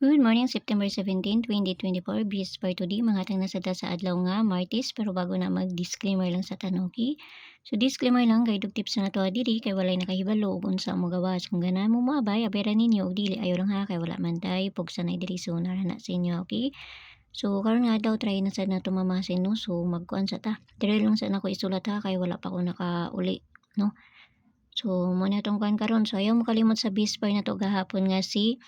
Good morning, September 17, 2024. Bis for today, mga tang nasa sa adlaw nga, Martes, pero bago na mag-disclaimer lang sa tanoki. So, disclaimer lang, kay tips na to diri, kay walay nakahibalo, kung sa mo gawas, kung ganahan mo maabay, abera ninyo, og dili, ayaw lang ha, kay wala man tay, pugsa na diri, so narana sa inyo, okay? So, karon nga daw, try na sa na tumamasin, no? So, magkuan sa ta. Diri lang sa nako isulat ha, kay wala pa ko nakauli, no? So, muna itong kuan karon. So, ayaw mo kalimot sa bis na to gahapon nga si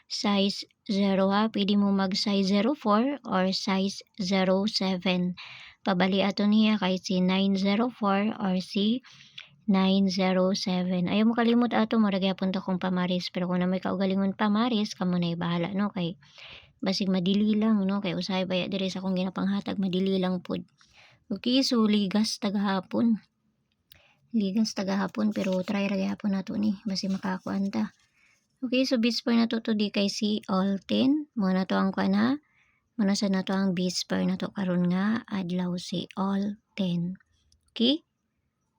size 0 ha. Pwede mo mag size 04 or size 07. Pabali ato niya kay si 904 or si 907. Ayaw mo kalimot ato maragya punta kong pamaris. Pero kung na may kaugalingon pamaris, kamo na ibahala no kay basig madili lang no kay usay baya diri sa akong ginapanghatag madili lang pud. Okay, so ligas tagahapon. Ligas tagahapon pero try ra gyapon nato ni basi makakuan ta. Okay, so base pair na to today kay si all 10. Mo na to ang kuan ha. Muna sa na to ang base pair na to karon nga adlaw si all 10. Okay?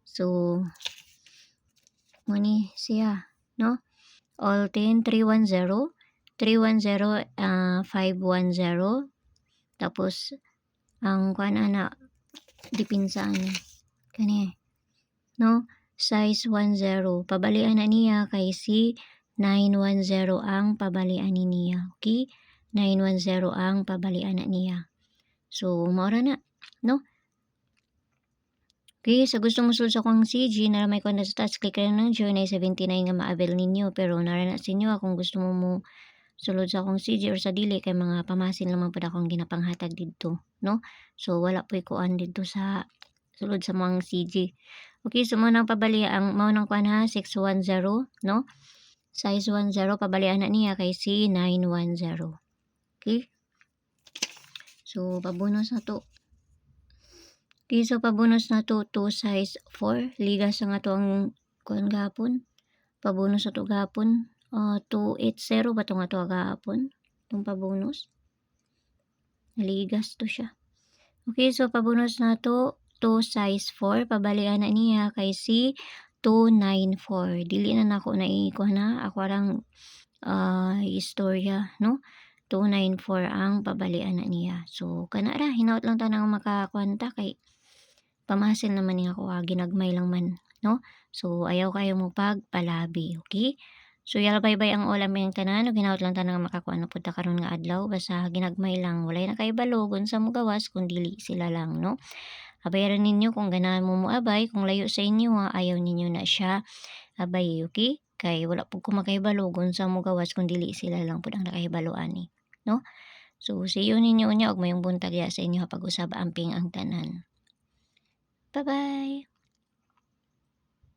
So mo ni siya, no? All 10 310 310 510 tapos ang kuan ana dipinsa ana kani no size 10 pabalian na niya kay si 910 ang pabalian ni niya. Okay? 910 ang pabalian na niya. So, maura na. No? Okay, sa gusto mo sulod sa kong CG na may kuha sa task, click kayo ng journey 79 nga ma-avail ninyo. Pero narana sa inyo kung gusto mo sulod sa akong CG or sa dili kay mga pamasin lamang po akong ginapanghatag dito. No? So, wala po ikuan dito sa sulod sa mga CG. Okay, so maunang pabalian ang maunang kuha ha 610, no? Size 10 pabalian na niya kay si 910. Okay? So pabonus na to. Okay, so pabonus na to size 4. Liga sa nga to ang kuan gapon. Pabonus na to gapon. 280 ba to nga to gapon? Itong pabonus. Ligas to siya. Okay, so pabonus na to size 4. Pabalian na niya kay si 294. Dili na nako na ikuha na. Ako arang istorya, no? 294 ang pabalian na niya. So, kana ra, hinaut lang ta nang makakwanta kay pamasin naman niya ako, ginagmay lang man, no? So, ayaw kayo mo pagpalabi, okay? So, yala bye-bye ang olam yung tanan, hinaut lang ta nang makakuha na punta karon nga adlaw, basta ginagmay lang, walay na kay balogon sa mugawas, kung dili sila lang, no? Abayaran ninyo kung ganahan mo abay, kung layo sa inyo, ayaw ninyo na siya abay, okay? Kay wala po ko makahibalogon sa mugawas kung dili sila lang po ang nakahibaloan ni, no? So, see you ninyo unya og mayong buntag ya sa inyo pag-usab amping ang tanan. Bye-bye!